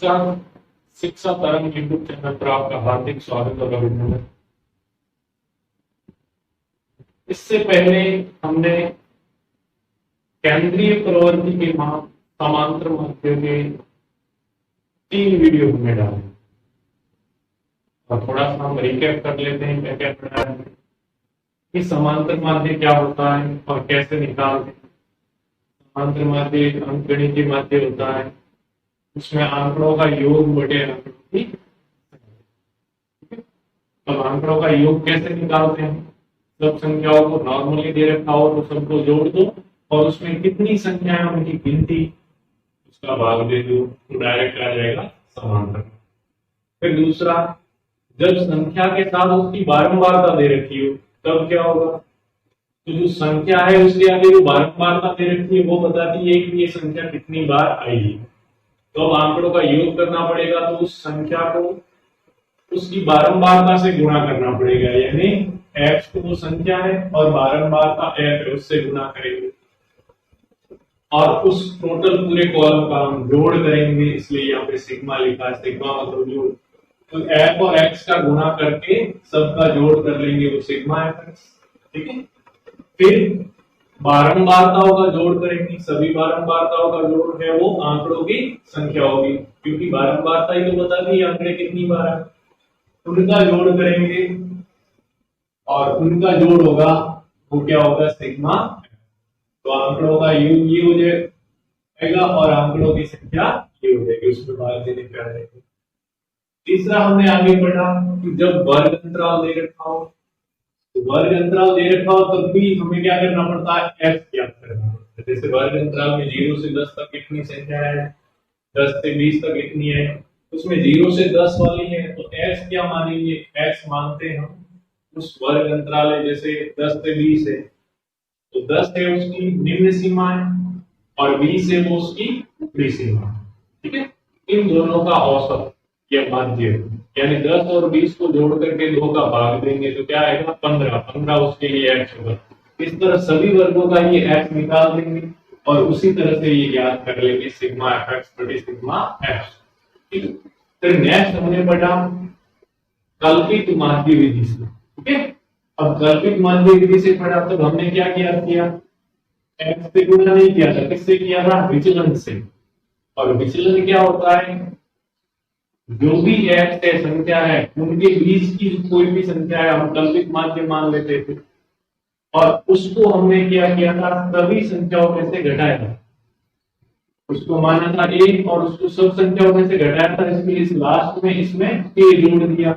नमस्कार, शिक्षा तरंग यूट्यूब चैनल पर आपका हार्दिक स्वागत और अभिनंदन। इससे पहले हमने केंद्रीय प्रवृत्ति के समांतर माध्य के 3 वीडियो हमने डाले और थोड़ा सा हम रिकैप कर लेते हैं क्या क्या पढ़ा है कि समांतर माध्य क्या होता है और कैसे निकालते हैं। समांतर माध्य अंकगणितीय माध्य होता है, उसमें आंकड़ों का योग बटे आंकड़ों की। अब आंकड़ों का योग कैसे निकालते हैं? सब संख्याओं को नॉर्मली दे रखा हो तो सबको जोड़ दो और उसमें कितनी संख्या है उनकी गिनती उसका भाग दे दो तो डायरेक्ट आ जाएगा समांतर। फिर दूसरा, जब संख्या के साथ उसकी बारंबारता दे रखी हो तब क्या होगा? तो जो संख्या है उसके आगे जो बारंबारता दे रखी है वो बताती है कि ये संख्या कितनी बार आई है। तो अब आंकड़ों का योग करना पड़ेगा तो उस संख्या को उसकी बारंबारता से गुणा करना पड़ेगा, यानी x तो वो संख्या है और बारंबारता f है उससे गुणा करेंगे और उस टोटल पूरे कॉलम का हम जोड़ करेंगे, इसलिए यहाँ पे सिग्मा लिखा है। सिग्मा मतलब जोड़, तो f और x का गुणा करके सबका जोड़ कर लेंगे वो सिग्मा f। ठीक है, फिर बारंबारताओं का जोड़ करेंगे, सभी बारंबारताओं का जोड़ है वो आंकड़ों की संख्या होगी, क्योंकि बारंबारता ही तो बताती है आंकड़े कितनी बार है। उनका जोड़ करेंगे और उनका जोड़ होगा वो क्या होगा? सिग्मा। तो आंकड़ों का योग ये हो जाएगा और आंकड़ों की संख्या ये हो जाएगी, उसमें भाग देने पे आ जाएगी। तीसरा हमने आगे पढ़ा कि जब वर्ग अंतराल दे रखा हो, वर्ग अंतराल दे रखा हो तब भी हमें क्या करना पड़ता है? f ज्ञात करना पड़ता है। जैसे वर्ग अंतराल में 0 से 10 तक कितनी संख्या है, 10 से 20 तक कितनी है, उसमें 0 से 10 वाली है तो f क्या मानेंगे? x मानते हैं हम उस वर्ग अंतराल है, जैसे 10 से 20 है तो 10 है उसकी निम्न सीमा है और 20 है वो उसकी ऊपरी सीमा। ठीक है, इन दोनों का औसत या माध्य, यानी 10 और 20 को जोड़ करके 2 का भाग देंगे तो क्या आएगा? 15। 15 उसके लिए x होगा। इस तरह सभी वर्गों का ये x निकाल देंगे और उसी तरह से ये ज्ञात कर लेंगे सिग्मा fx बटे सिग्मा f। ठीक है, फिर नेक्स्ट हमने पढ़ा कल्पित माध्य विधि से। ठीक है, अब कल्पित माध्य विधि से पढ़ा तब हमने क्या किया? x से गुणा नहीं किया था, किससे किया था? विचलन से। और विचलन क्या होता है? जो भी x है संख्या है उनके बीच की कोई भी संख्या है हम कल्पित माध्य मान लेते थे और उसको हमने क्या किया था? सभी संख्याओं में से घटाया था, उसको माना था a और उसको सब संख्याओं में से घटाया था, इसलिए इस लास्ट में इसमें a जोड़ दिया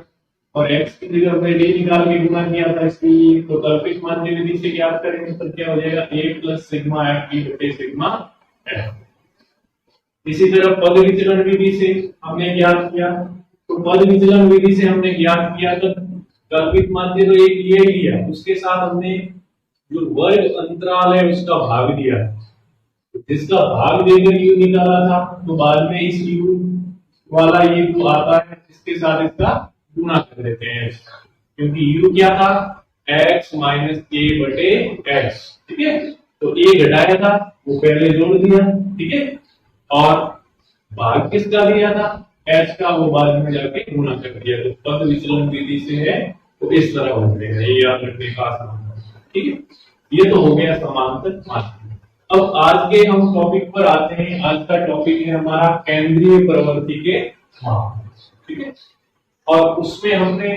और x की जगह हमने a निकाल के गुणा किया था, इसलिए तो कल्पित माध्य विधि से ज्ञात करेंगे तो क्या हो जाएगा? a प्लस सिग्मा f बटे सिग्मा f। इसी तरह पद विचलन विधि से हमने ज्ञात किया, तो पद विचलन विधि से हमने ज्ञात किया तो कल्पित माध्य तो एक ये लिया, उसके साथ हमने जो वर्ग अंतराल है उसका भाग दिया, जिसका भाग देकर u निकाला था तो बाद में इस u वाला ये जो आता है इसके साथ इसका गुणा कर देते हैं, क्योंकि u क्या था? x माइनस a बटे x। ठीक है, तो a घटाया था वो पहले जोड़ दिया। ठीक है, और भाग किसका दिया था? h का, वो बाद में जाके गुणा कर दिया। तो पद विचलन विधि से है तो इस तरह हो जाएगा, ये याद रखने का आसान है। ठीक है, ये तो हो गया समांतर माध्य। अब आज के हम टॉपिक पर आते हैं। आज का टॉपिक है हमारा केंद्रीय प्रवृत्ति के माप। ठीक है, और उसमें हमने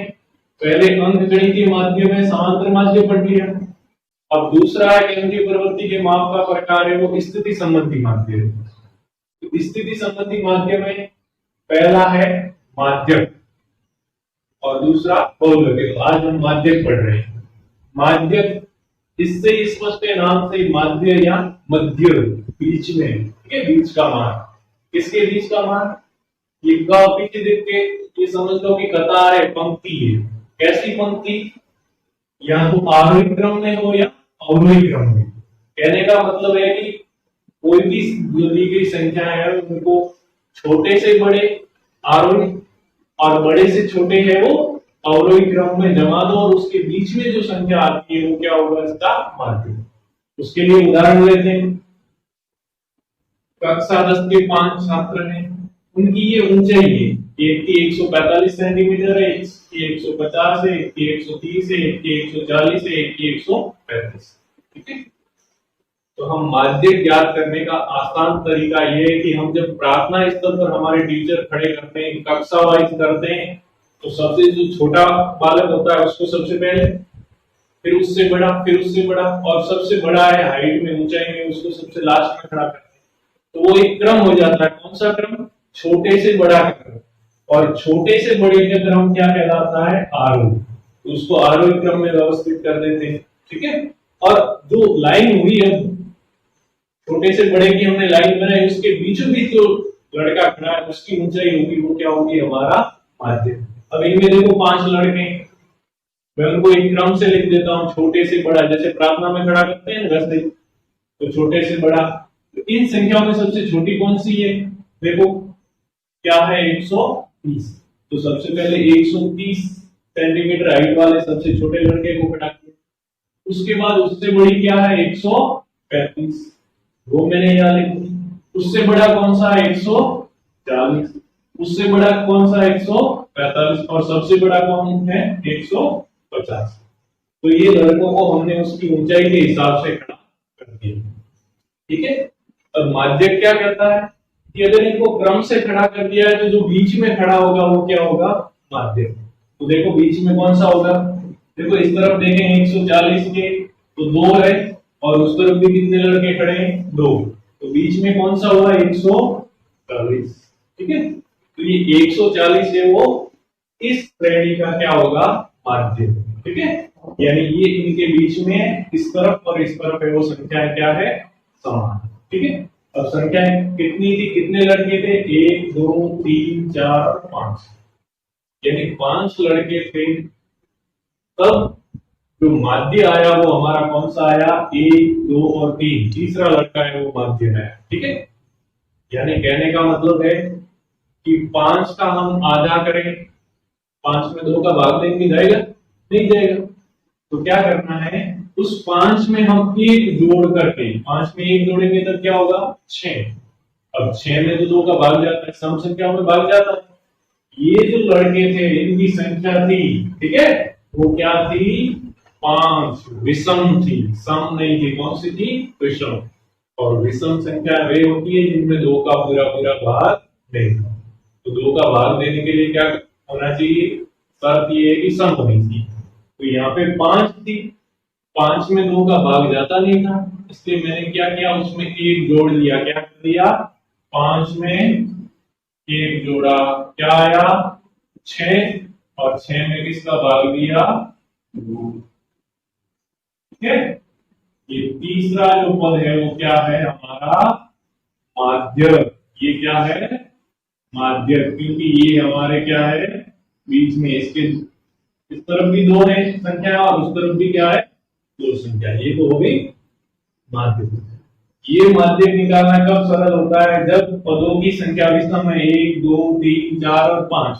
पहले अंकगणितीय माध्य में समांतर माध्य पढ़ लिया। अब दूसरा है केंद्रीय प्रवृत्ति के माप का प्रकार है वो स्थिति संबंधी माध्य है। स्थिति संबंधी माध्य में पहला है माध्यक और दूसरा बहुलक। आज हम माध्यक पढ़ रहे हैं। माध्यक इससे स्पष्ट है नाम से, माध्य या मध्य, बीच में। ठीक है, बीच का मान। किसके बीच का मान? ये का पीछे देख के ये समझ लो कि कतार है, पंक्ति है। कैसी पंक्ति? या तो आरोही क्रम में हो या अवरोही क्रम में। कहने का मतलब है कि कोई भी जो दी गई संख्या है उनको छोटे से बड़े आरोही और बड़े से छोटे है वो अवरोही क्रम में जमा दो और उसके बीच में जो संख्या आती है वो क्या होगा? इसका माध्य। उसके लिए उदाहरण लेते हैं। कक्षा 10 के 5 छात्र हैं, उनकी ये ऊंचाई है, एक की 145 सेंटीमीटर है, एक की 150 है, एक की 130 है, एक की 140 है, एक की 135। ठीक है, तो हम माध्य ज्ञात करने का आसान तरीका ये है कि हम जब प्रार्थना स्तर पर हमारे टीचर खड़े करते हैं, कक्षा वाइज करते हैं, तो सबसे जो छोटा बालक होता है उसको सबसे पहले, फिर उससे बड़ा, फिर उससे बड़ा, और सबसे बड़ा है हाइट में, ऊंचाई में, उसको सबसे लास्ट में खड़ा करते हैं। तो वो एक क्रम हो जाता है। कौन सा क्रम? छोटे से बड़ा क्रम। और छोटे से बड़े का क्रम क्या कहलाता है? आरोही। तो उसको आरोही क्रम में व्यवस्थित कर देते हैं। ठीक है, और जो लाइन हुई है, छोटे से बड़े की हमने लाइन बनाई, उसके बीचों बीच जो लड़का खड़ा है उसकी ऊंचाई होगी, वो क्या होगी? हमारा माध्य। अब इनमें देखो 5 लड़के, मैं उनको एक क्रम से लिख देता हूं, छोटे से बड़ा, जैसे प्रार्थना में खड़ा करते हैं वैसे, तो छोटे से बड़ा। तो इन संख्याओं में सबसे छोटी कौन सी है? देखो क्या है? 130। तो सबसे पहले 130 सेंटीमीटर हाइट वाले सबसे छोटे लड़के को खड़ा किया। उसके बाद उससे बड़ी क्या है? 135, वो मैंने यहाँ लिख दी। उससे बड़ा कौन सा है? 140। उससे बड़ा कौन सा? 145। और सबसे बड़ा कौन है? 150। तो ये लड़कों को हमने उसकी ऊंचाई के हिसाब से खड़ा कर दिया। ठीक है, अब माध्य क्या कहता है कि अगर इनको क्रम से खड़ा कर दिया है तो जो बीच में खड़ा होगा वो क्या होगा? माध्य। तो देखो बीच में कौन सा होगा? देखो इस तरफ देखें 140 के तो 2 है, और उस तरफ भी कितने लड़के खड़े हैं? 2। तो बीच में कौन सा हुआ? 140। ठीक है, तो ये 140 है, वो इस श्रेणी का क्या होगा? माध्य। ठीक है, यानी ये इनके बीच में इस तरफ और इस तरफ है, वो संख्या क्या है? समान। ठीक है, अब संख्या कितनी थी? कितने लड़के थे? 1 2 3 4 5, यानी 5 लड़के थे। तब जो माध्य आया वो हमारा कौन सा आया? 1 2 और 3, तीसरा लड़का है वो माध्य है। ठीक है, यानी कहने का मतलब है कि 5 का हम आधा करें, 5 में 2 का भाग देंगे, जाएगा? नहीं जाएगा। तो क्या करना है? उस 5 में हम 1 जोड़ करके, 5 में 1 जोड़ेंगे तो क्या होगा? 6। अब 6 में तो 2 का भाग जाता है, सम संख्याओं में भाग जाता है। ये जो लड़के थे इनकी संख्या थी, ठीक है, वो क्या थी? 5। विषम थी, सम नहीं थी। कौन सी थी? विषम। और विषम संख्या वे होती है जिनमें 2 का पूरा पूरा भाग नहीं था। तो 2 का भाग देने के लिए क्या होना चाहिए? शर्त ये है कि सम होनी चाहिए। तो यहाँ पे 5 थी, 5 में 2 का भाग जाता नहीं था, इसलिए मैंने क्या किया? उसमें 1 जोड़ लिया। क्या कर दिया? 5 में 1 जोड़ा, क्या आया? 6। और 6 में किसका भाग दिया? 2। ठीक है, ये तीसरा जो पद है वो क्या है? हमारा माध्य। ये क्या है? माध्य, क्योंकि ये हमारे क्या है? बीच में। इसके इस तरफ भी 2 है संख्या और उस तरफ भी क्या है? 2 संख्या। ये तो हो गई माध्य। ये माध्य निकालना कब सरल होता है? जब पदों की संख्या विषम है, 1 2 3 4 और 5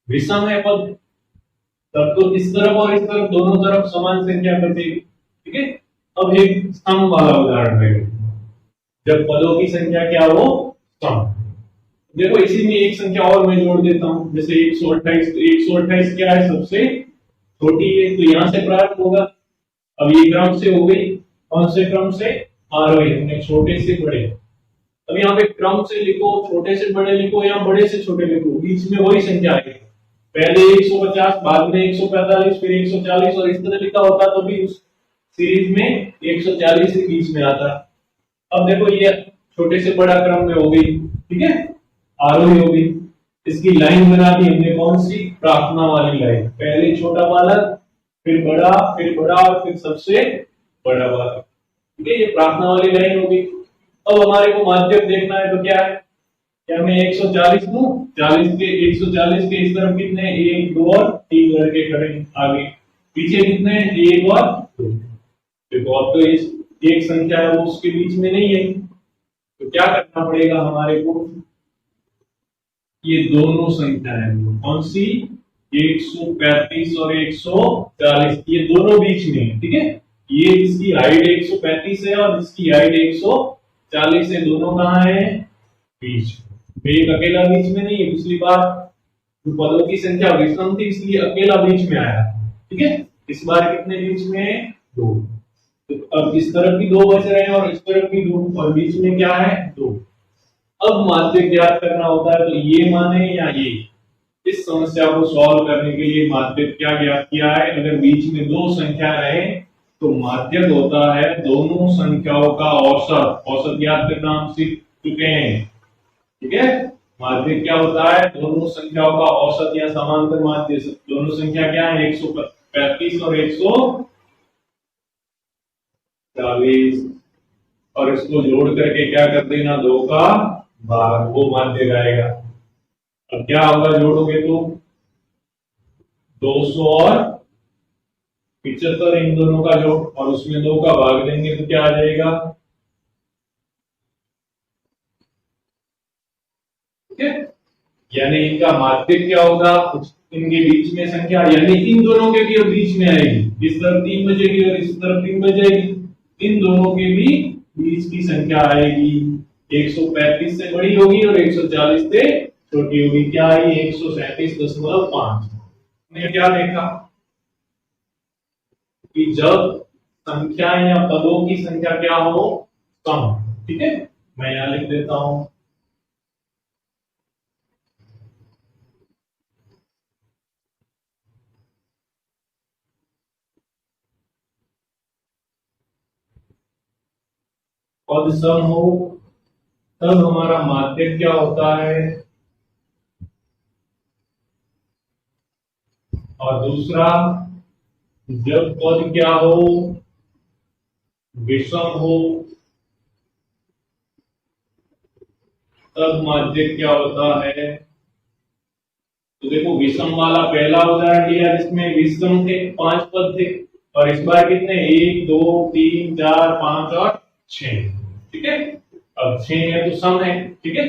विषम है पद, तब तो इस तरफ और इस तरफ दोनों तरफ समान संख्या बचेगी। ठीक है, अब एक सम वाला उदाहरण है, जब पदों की संख्या क्या हो? सम। देखो इसी में एक संख्या और मैं जोड़ देता हूं, जैसे 128। तो 128 क्या है? सबसे छोटी है, तो यहां से प्रारंभ होगा। अब ये क्रम से हो गई। कौन से क्रम से? आरोही। हमने छोटे से बड़े। अब यहाँ पे क्रम से लिखो, छोटे से बड़े लिखो या बड़े से छोटे लिखो, बीच में वही संख्या आएगी। पहले 150, बाद में 145, फिर 140, और इस तरह लिखा होता तो भी उस सीरीज में 140 के बीच में आता। अब देखो ये छोटे से बड़ा क्रम में हो गई। ठीक है, आरोही हो गई। इसकी लाइन बना दी हमने, कौन सी? प्रार्थना वाली लाइन। पहले छोटा बालक, फिर बड़ा, फिर बड़ा, और फिर सबसे बड़ा बालक। ठीक है, ये प्रार्थना वाली लाइन हो गई। अब हमारे को माध्यम देखना है तो क्या है? क्या मैं 140 लूं? 140 के इस तरफ कितने? 1 2 और 3 लड़के खड़े आगे। पीछे कितने? 1 और 2। देखो अब तो इस एक संख्या है वो उसके बीच में नहीं है, तो क्या करना पड़ेगा हमारे को? ये दोनों संख्या है, कौन सी? 135 और 140, ये दोनों बीच में है। ठीक है, ये जिसकी हाइट 135 है और जिसकी हाइट 140 है, दोनों कहाँ है? बीच में। वेग अकेला बीच में नहीं है, पिछली बार जो पदों की संख्या विषम थी इसलिए अकेला बीच में आया, ठीक है। इस बार कितने बीच में, दो। तो अब इस तरफ भी दो बच रहे हैं और इस तरफ भी दो, और बीच में क्या है, दो। अब माध्य ज्ञात करना होता है, तो ये माने या ये। इस समस्या को सॉल्व करने के लिए माध्य क्या ज्ञात किया है, अगर बीच में दो संख्या रहे तो माध्य होता है दोनों संख्याओं का औसत। औसत ज्ञात करना हम सीख चुके हैं, ठीक है। माध्य क्या होता है, दोनों संख्याओं का औसत या समांतर माध्य। दोनों संख्या क्या है, 135 और 140, और इसको जोड़ करके क्या कर देना, दो का भाग, वो माध्य आएगा। अब क्या होगा, जोड़ोगे तो 200 और 75, इन दोनों का जोड़, और उसमें दो का भाग देंगे तो क्या आ जाएगा, ठीक है। यानी इनका माध्य क्या होगा, इनके बीच में संख्या, यानी इन दोनों के भी बीच में आएगी। इस तरफ 3 बजेगी और इस तरफ 3 बजेगी, इन दोनों के भी बीच की संख्या आएगी। 135 से बड़ी होगी और 140 से छोटी होगी। क्या आई, 137.5। ने क्या देखा कि जब संख्या या पदों की संख्या क्या हो, कम, ठीक है। मैं यहां लिख देता हूं, पद सम हो तब हमारा माध्य क्या होता है, और दूसरा जब पद क्या हो, विषम हो, तब माध्य क्या होता है। तो देखो विषम वाला पहला उदाहरण लिया जिसमें विषम थे, 5 पद थे, और इस बार कितने, 1 2 3 4 5 और 6, ठीक है। अब 6 है तो सम है, ठीक है।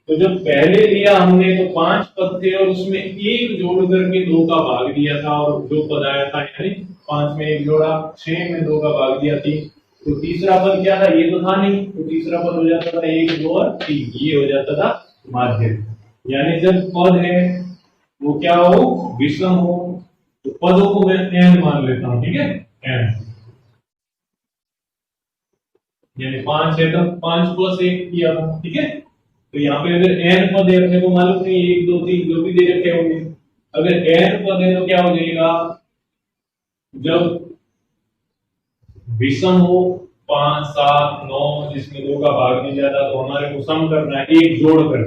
तो जब पहले लिया हमने तो 5 पद थे और उसमें एक जोड़ करके 2 का भाग दिया था, और जो पद आया था यानी 5 में एक जोड़ा, 6 में 2 का भाग दिया, 3। तो तीसरा पद क्या था, ये तो था नहीं, तो तीसरा पद हो जाता था 1 2 और 3, ये हो जाता था माध्य। यानी जब पद है वो क्या हो, विषम हो, तो पदों को मैं n मान लेता हूं, ठीक है, n। यानी 5 है तो 5 + 1 किया था, ठीक है। तो यहाँ पे अगर n पद है, अपने को मालूम नहीं 1 2 3 जो भी दे रखे होंगे, अगर n पद है तो क्या हो जाएगा, जब विषम हो 5 7 9 जिसमें 2 का भाग नहीं जाता, तो हमारे को सम करना है एक जोड़ कर,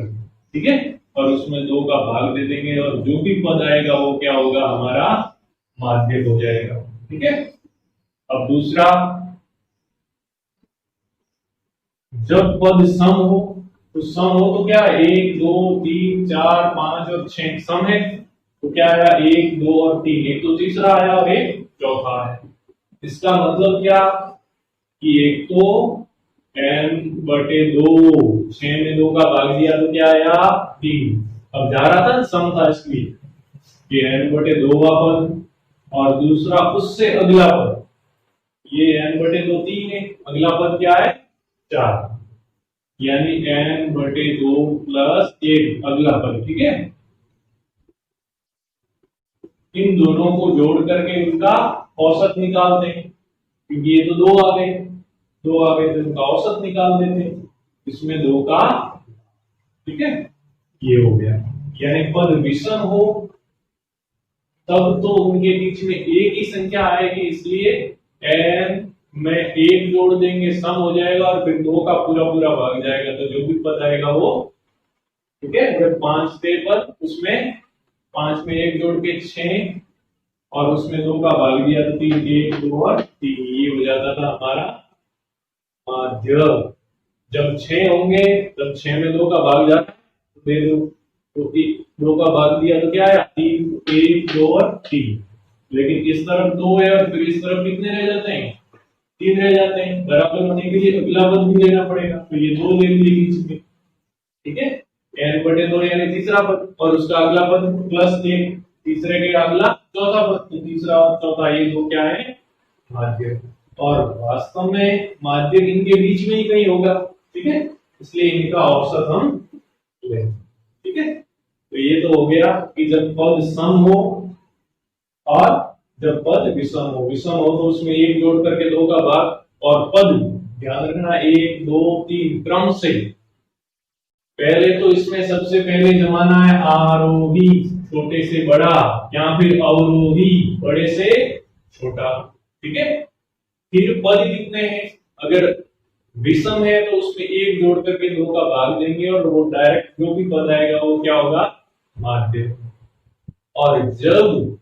ठीक है, और उसमें 2 का भाग दे देंगे, और जो भी पद आएगा वो क्या होगा, हमारा माध्य हो जाएगा, ठीक है। अब दूसरा, जब पद सम हो, तो सम हो तो क्या, 1 2 3 4 5 और 6 सम है, तो क्या आया, 1 2 और 3, एक तो तीसरा आया और एक चौथा है। इसका मतलब क्या कि एक तो n/2, 6 में 2 का भाग दिया तो क्या आया, 3। अब जा रहा था सम था इसलिए कि n/2 पद, और दूसरा उससे अगला पद, ये n/2 3 है, अगला पद क्या है, 4, यानी n/2 + 1 अगला पद, ठीक है। इन दोनों को जोड़ करके उनका औसत निकालते हैं, क्योंकि ये तो 2 आ गए, 2 आ गए तो उनका औसत निकाल देते हैं, इसमें 2 का, ठीक है, ये हो गया। यानी पद विषम हो तब तो उनके बीच में एक ही संख्या आएगी, इसलिए n में 1 जोड़ देंगे, सम हो जाएगा, और फिर 2 का पूरा पूरा भाग जाएगा, तो जो भी पद आएगा वो, ठीक है। जब 5 थे पद, उसमें 5 में 1 जोड़ के 6, और उसमें 2 का भाग दिया तो 3, 1 2 और 3, ये हो जाता था हमारा माध्य। जब 6 होंगे तब 6 में 2 का भाग जाता है तो दे दो, तो 2 का भाग दिया तो क्या आया, 3 1 2 और 3। लेकिन इस तरफ 2 है और फिर इस तरफ कितने रह जाते हैं, 3 रह जाते हैं, बराबर होने के लिए अगला पद भी लेना पड़ेगा, तो ये 2 ले लिए बीच में, ठीक है। n/2 यानी तीसरा पद, और उसका अगला पद +1, तीसरे के अगला चौथा पद, तो तीसरा और चौथा ये 2 क्या है, माध्य। और वास्तव में माध्य इनके बीच में ही कहीं होगा, ठीक है, इसलिए इनका औसत हम ठीक है, तो ये तो हो गया कि जब पद सम हो और जब पद विषम हो। विषम हो तो उसमें एक जोड़ करके दो का भाग, और पद ध्यान रखना एक दो तीन क्रम से। पहले तो इसमें सबसे पहले जमाना है आरोही छोटे से बड़ा, या फिर अवरोही बड़े से छोटा। ठीक है, फिर पद कितने हैं, अगर विषम है तो उसमें एक जोड़ करके दो का भाग देंगे और वो डायरेक्ट जो भी पद आएगा वो क्या होगा, माध्य। और जब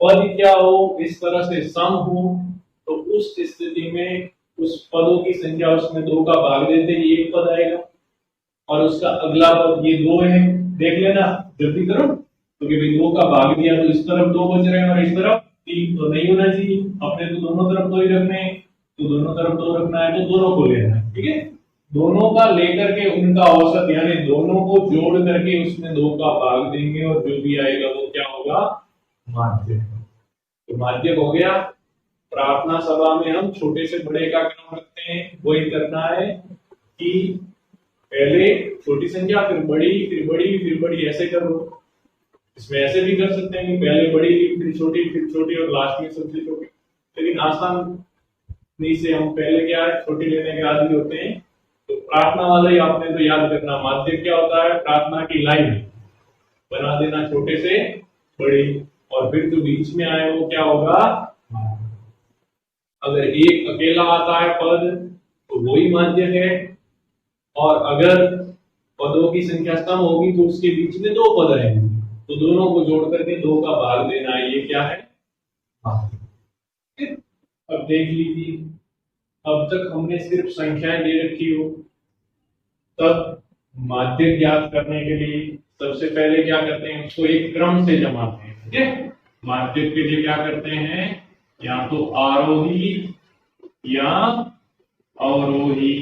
पद क्या हो, इस तरह से सम हो, तो उस स्थिति में उस पदों की संख्या उसमें दो का भाग देते ही एक पद आएगा, और उसका अगला पद ये दो है। देख लेना जल्दी करो, क्योंकि भाई दो का भाग दिया तो इस तरफ दो बच रहे हैं और इस तरफ तीन, तो नहीं होना चाहिए। अपने तो दोनों तरफ दो ही रखने हैं, तो दोनों तरफ दो रखना है तो दोनों को लेना है। ठीक है, दोनों का लेकर के उनका औसत यानी दोनों को जोड़ करके उसमें दो का भाग देंगे, और जो भी आएगा वो क्या होगा, माध्य। तो माध्य हो गया। प्रार्थना सभा में हम छोटे से बड़े का क्रम रखते हैं, वही करना है कि पहले छोटी संख्या फिर बड़ी फिर बड़ी फिर बड़ी, ऐसे करो। इसमें ऐसे भी कर सकते हैं कि पहले बड़ी फिर छोटी और लास्ट में सबसे छोटी, लेकिन आसानी से हम पहले क्या है छोटी लेने के आदि होते हैं। तो प्रार्थना वाला ही आपने तो याद रखना, माध्य क्या होता है, प्रार्थना की लाइन बना देना छोटे से बड़ी, और फिर जो बीच में आए वो क्या होगा। अगर एक अकेला आता है पद तो वही माध्य है, और अगर पदों की संख्या कम होगी तो उसके बीच में दो पद आएंगे, तो दोनों को जोड़ करके दो का भाग देना है, ये क्या है, माध्य। अब देख लीजिए, अब तक हमने सिर्फ संख्याएं दे रखी हो, तब माध्य ज्ञात करने के लिए सबसे पहले क्या करते हैं, उसको एक क्रम से जमाते हैं। ठीक है, माध्य के लिए क्या करते हैं, या तो आरोही या अवरोही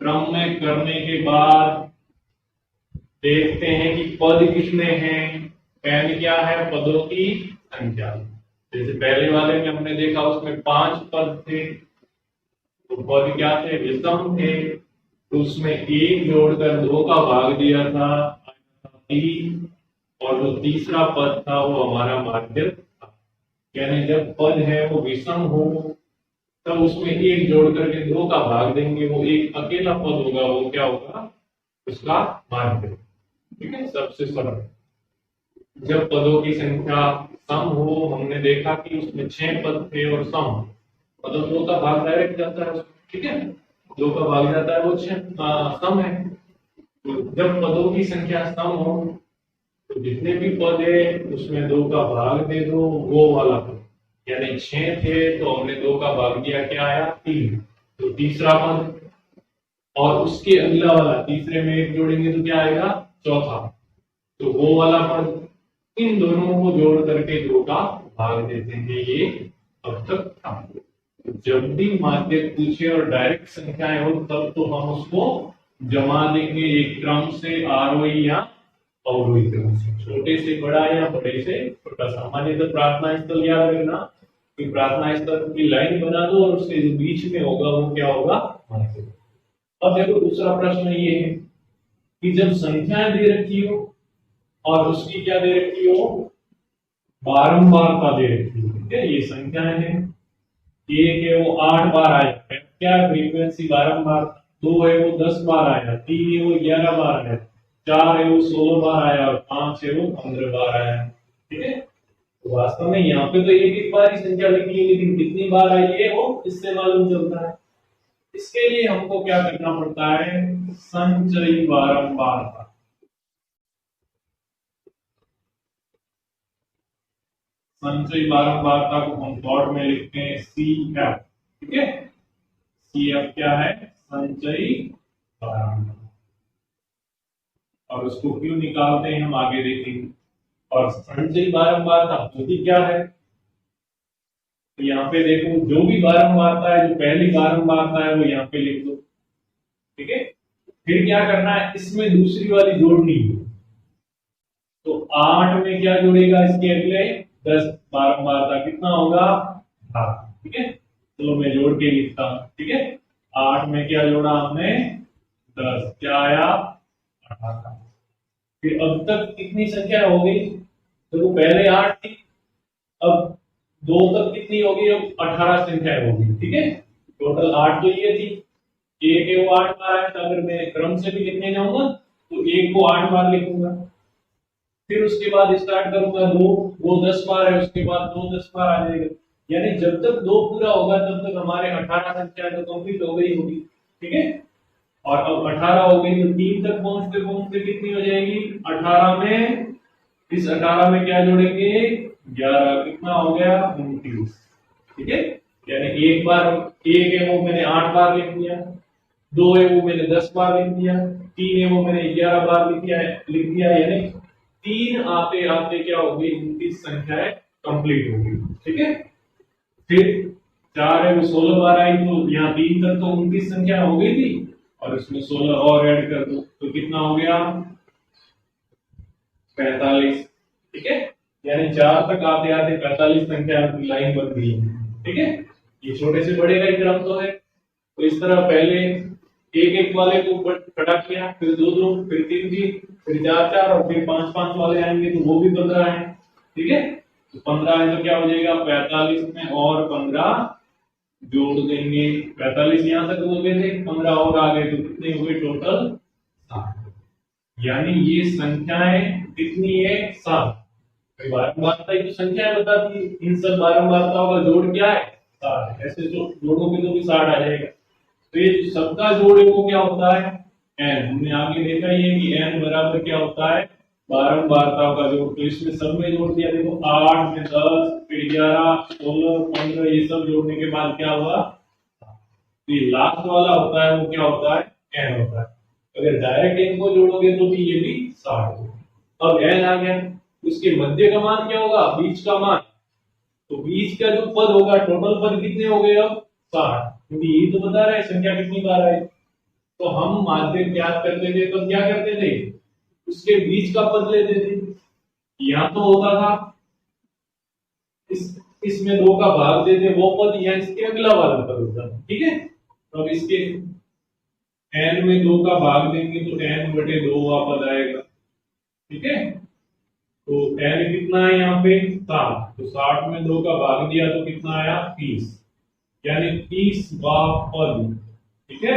क्रम में करने के बाद देखते हैं कि पद कितने हैं। पहले क्या है, पदों की संख्या। जैसे पहले वाले में हमने देखा उसमें 5 पद थे, तो पद क्या थे, विषम थे, तो उसमें एक जोड़कर दो का भाग दिया था 3, और जो तीसरा पद था वो हमारा माध्य था। यानी जब पद है वो विषम हो तब उसमें एक जोड़ करके दो का भाग देंगे, वो एक अकेला पद होगा, वो क्या होगा, उसका माध्य। ठीक है, सबसे सरल। जब पदों की संख्या सम हो, हमने देखा कि उसमें 6 पद थे और सम, मतलब दो का भाग डायरेक्ट जाता है उसमें। ठीक है, दो का भाग जाता है वो सम है। तो जब पदों की संख्या सम हो तो जितने भी पद है उसमें दो का भाग दे दो, वो वाला पद। यानी 6 थे तो हमने दो का भाग दिया, क्या आया, 3, तो तीसरा पद, और उसके अगला वाला तीसरे में एक जोड़ेंगे तो क्या आएगा, चौथा, तो वो वाला पद। इन दोनों को जोड़ करके दो का भाग देते हैं, ये अब तक था। जब भी माध्य पूछे और डायरेक्ट संख्याएं हो तब तो हम उसको जमा देंगे एक क्रम से, आरोही या अवरोही क्रम से, छोटे से बड़ा या बड़े से छोटा। सामान्यतः प्रार्थना स्थल याद रखना कि प्रार्थना स्थल की लाइन बना दो और उसके जो बीच में होगा वो क्या होगा, माध्य। अब देखो दूसरा प्रश्न ये है कि जब संख्याएं दे रखी हो और उसकी क्या दे रखी हो, बारंबारता दे रखी हो। ठीक है, ये संख्याएं हैं, एक है वो 8 बार आया, क्या फ्रीक्वेंसी बारंबार, 2 है वो 10 बार आया, 3 है वो 11 बार आया, 4 है वो 16 बार आया, और 5 है वो 15 बार आया। ठीक है, तो वास्तव में यहाँ पे तो एक एक बार ही संख्या लिखी है, लेकिन कितनी बार आई है वो इससे मालूम चलता है। इसके लिए हमको क्या करना पड़ता है, संचयी बारंबारता। संचयी बारंबारता को हम शॉर्ट में लिखते हैं CF। ठीक है, CF क्या है, संचयी बारंबारता, और उसको क्यों निकालते हैं हम आगे देखेंगे। और संचयी बारंबारता होती क्या है, तो यहाँ पे देखो जो भी बारंबारता है, जो पहली बारंबारता है वो यहाँ पे लिख दो। ठीक है, फिर क्या करना है, इसमें दूसरी वाली जोड़नी है, तो 8 में क्या जोड़ेगा, इसके अगले 10 बारंबारता कितना होगा, 8। ठीक है, चलो मैं जोड़ के लिखता हूं। ठीक है, 8 में क्या जोड़ा हमने, 10 क्या आया 18। फिर अब तक कितनी संख्या हो गई, तो पहले 8 थी, अब 2 तक कितनी होगी, अब 18 संख्या होगी। ठीक है, टोटल 8 तो ये थी, एक है वो 8 बार है, तो अगर मैं क्रम से भी लिखने जाऊंगा तो एक को 8 बार लिखूंगा, फिर उसके बाद स्टार्ट करूंगा दो, वो 10 बार है, उसके बाद दो 10 बार आ जाएगा। यानी जब तक दो पूरा होगा तब तक हमारे 18 संख्या तो कंप्लीट हो गई होगी। ठीक है, और अब 18 हो गई तो 3 तक पहुंचते पहुंचते कितनी हो जाएगी 18 में, इस 18 में क्या जोड़ेंगे 11, कितना हो गया 29। ठीक है, यानी एक बार एक है वो मैंने 8 बार लिख दिया, दो है वो मैंने 10 बार लिख दिया, तीन है वो मैंने 11 बार लिख दिया, यानी तीन आते आते क्या होगी 29 संख्याएं कंप्लीट होगी। ठीक है, फिर चार है वो 16 बार आई, तो यहाँ 3 तक तो 29 संख्या हो गई थी, और इसमें 16 और ऐड कर दो तो कितना हो गया 45। ठीक है, यानी 4 तक आते आते 45 संख्या आपकी लाइन बन गई है। ठीक है, ये छोटे से बड़े का ही क्रम तो है। तो इस तरह पहले एक एक वाले को कटा किया, फिर दो दो, फिर तीन तीन, फिर चार चार, और फिर पांच पांच वाले आएंगे तो वो भी 15 है। ठीक है, तो 15 है तो क्या हो जाएगा 45 में और 15 जोड़ देंगे, 45 यहां तक हो गए थे, 15 और आ गए तो कितने हुए टोटल 7। यानी ये संख्याएं कितनी है 7। बारंबारता की संख्या बताती है, इन सब बारंबारताओं का जोड़ क्या है 7। ऐसे जो जोड़ोगे तो भी 60 आ जाएगा। तो ये सबका जोड़ है वो क्या होता है n। हमने आगे देखा ही है कि n बराबर क्या होता है बारंबारताओं का जोड़। तो इसमें सब में जोड़ दिया, देखो 8 में 10, फिर 11, 16, 15, ये सब जोड़ने के बाद क्या हुआ, तो ये लास्ट वाला होता है वो क्या होता है n होता है। अगर डायरेक्ट n को जोड़ोगे तो भी ये भी 60 होगा। अब n आ गया, उसके मध्य का मान क्या होगा, बीच का मान, तो बीच का जो पद होगा टोटल पद कितने हो गए अब 60, क्योंकि यही तो बता रहा है संख्या कितनी बार है। तो हम माध्य ज्ञात करते थे तो क्या करते थे, उसके बीच का पद लेते थे। यहां तो होता था इसमें 2 का भाग देते वो पद, या इसके अगला वाला पद होता था। ठीक है, तो अब इसके n में 2 का भाग देंगे तो n/2 पद आएगा। ठीक है, तो n कितना है यहाँ पे 7, तो 60 में 2 का भाग दिया तो कितना आया 30, यानी 30वां पद। ठीक है,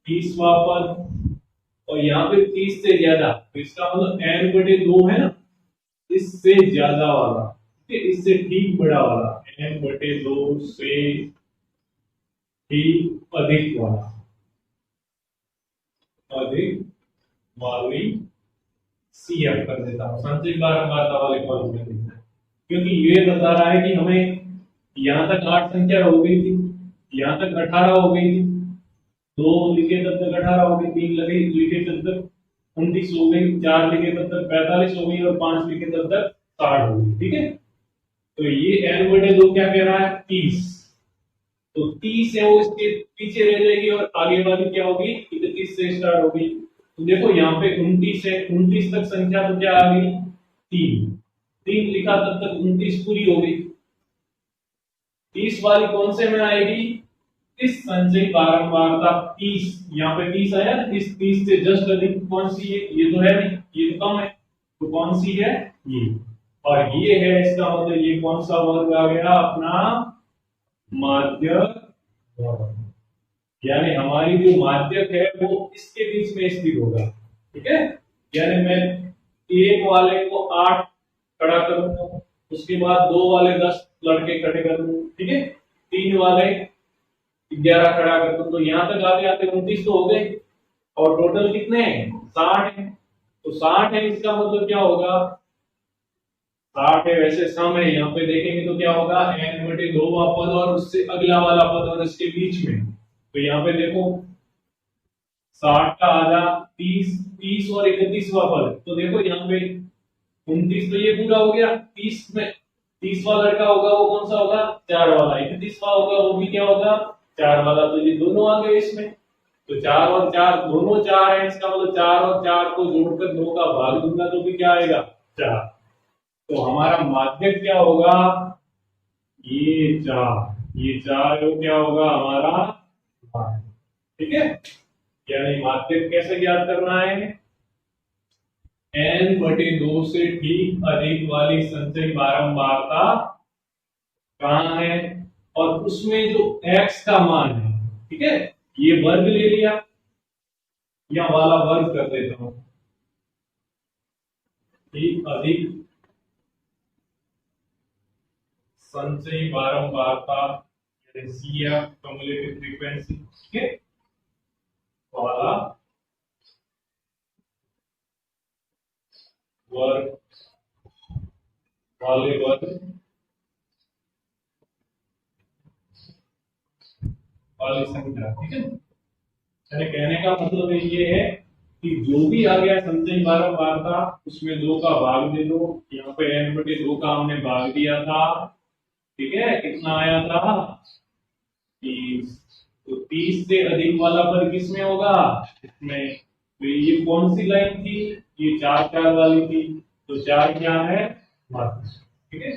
30वां पद, और यहाँ पे 30 से ज्यादा, तो इसका मतलब n/2 है ना, इससे ज्यादा वाला, ठीक है, इससे ठीक बड़ा वाला, n/2 से ठीक अधिक वाला, अधिक वाली CF कर देता हूं, संचित बारंबारता वाले कॉलम में देता है, क्योंकि ये बता रहा है कि हमें यहां तक 8 संख्या हो गई थी, यहां तक 18 हो गई थी, 2 लिखे तब तक 18 हो गई, 3 लगे लिखे तब तक 29 हो गई, 4 लिखे तब तक 45 हो गई, और 5 लिखे तब तक 60 हो गई। ठीक है, तो ये n/2 क्या कह रहा है 30, तो 30 है वो इसके पीछे रह जाएगी, और आगे वाली क्या होगी 31 से स्टार्ट होगी। तो देखो यहाँ पे 29 है, 29 तक संख्या तो क्या आ गई 3, 3 लिखा तब तक 29 पूरी हो गई। 30 वाली कौन से में आएगी, इस संचयी बारंबारता 30, यहाँ पे 30 आया, इस 30 से जस्ट अधिक कौन सी है, ये तो है नहीं, ये तो कम है, तो कौन सी है ये, और ये है, इसका मतलब ये कौन सा वर्ग आ गया अपना माध्य वर्ग। यानी हमारी जो माध्यक है वो इसके बीच में स्थित होगा। ठीक है, यानी मैं एक वाले को 8 खड़ा करूंगा, उसके बाद 2 वाले 10 लड़के खड़े कर दूंगा। ठीक है, 3 वाले 11 खड़ा कर दूं, तो यहां तक आते आते 29 तो हो गए, और टोटल कितने हैं 60 है, तो 60 है, इसका मतलब क्या होगा 60 है, वैसे सम है, यहाँ पे देखेंगे तो क्या होगा n/2 पद और उससे अगला वाला पद और इसके बीच में। तो यहाँ पे देखो 60 का आधा 30, 30 और 31वां पद, तो देखो यहाँ पे 29 तो ये पूरा हो गया, 30 में 30वां लड़का होगा वो कौन सा होगा 4 वाला, 31वां होगा वो भी क्या होगा 4 वाला, तो ये दोनों आ गए इसमें। तो 4 और 4 दोनों 4 है, इसका मतलब 4 और 4 को जोड़कर 2 का भाग दूंगा तो भी क्या आएगा 4। तो हमारा माध्यक क्या होगा ये 4, ये 4 क्या होगा हमारा। ठीक है, यानी माध्यक कैसे ज्ञात करना है, n/2 से ठीक अधिक वाली संचयी बारंबारता कहाँ है, और उसमें जो x का मान है, ठीक है, ये वर्ग ले लिया, या वाला वर्ग कर देता हूं, ठीक अधिक संचयी बारंबारता यानी CF कम्युलेटिव फ्रीक्वेंसी, ठीक है, वाला वर्ग वाले वर्ग वाली संख्या, ठीक है। यानी कहने का मतलब ये है कि जो भी आ गया संचयी बारंबारता उसमें 2 का भाग दे दो, यहाँ पे n/2 का हमने भाग दिया था, ठीक है, कितना आया था 30। तो 30 से अधिक वाला पद किसमें होगा, इसमें। तो ये कौन सी लाइन थी, ये 4 वाली थी, तो 4 क्या है, माध्यक, ठीक है।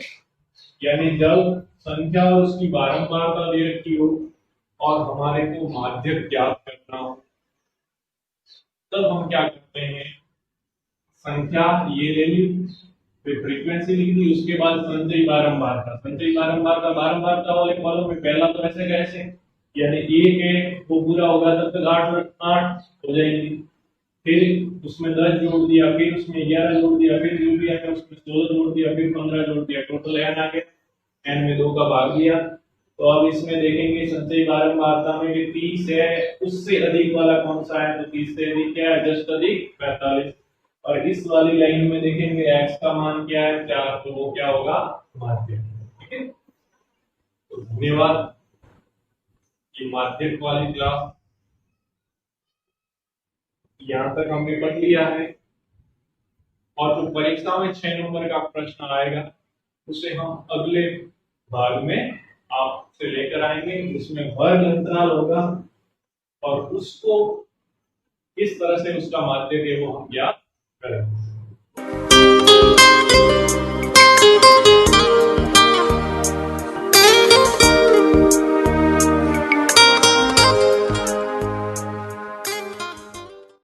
यानी जब संख्या और उसकी बारंबारता दे रखी हो और हमारे को माध्यक ज्ञात करना हो, तब हम क्या करते हैं, संख्या ये ले ली, फिर फ्रीक्वेंसी लिख दी, उसके बाद संचयी बारंबारता, संचयी बारंबारता बारंबारता वाले कॉलम में पहला तो ऐसे कैसे, यानी 1 है वो पूरा होगा तब तक 8 हो जाएंगी, फिर उसमें 10 जोड़ दिया, फिर उसमें 11 जोड़ दिया, फिर जो भी आया उसमें 16 जोड़ दिया, फिर 15 जोड़ दिया, टोटल n आ गया, n में 2 का भाग दिया। तो अब इसमें देखेंगे संचयी बारंबारता में भी 30 है, उससे अधिक वाला कौन सा है, तो 30 से अधिक क्या है, जस्ट अधिक 45। और इस वाली लाइन में देखेंगे x का मान क्या है, 4, तो वो क्या होगा, माध्यक, ठीक है। तो धन्यवाद, ये माध्यक वाली क्लास यहां तक हमने पढ़ लिया है, और जो परीक्षा में 6 नंबर का प्रश्न आएगा उसे हम अगले भाग में आपसे लेकर आएंगे, जिसमें वर्ग अंतराल होगा और उसको किस तरह से उसका माध्यक है वो हम ज्ञात करेंगे।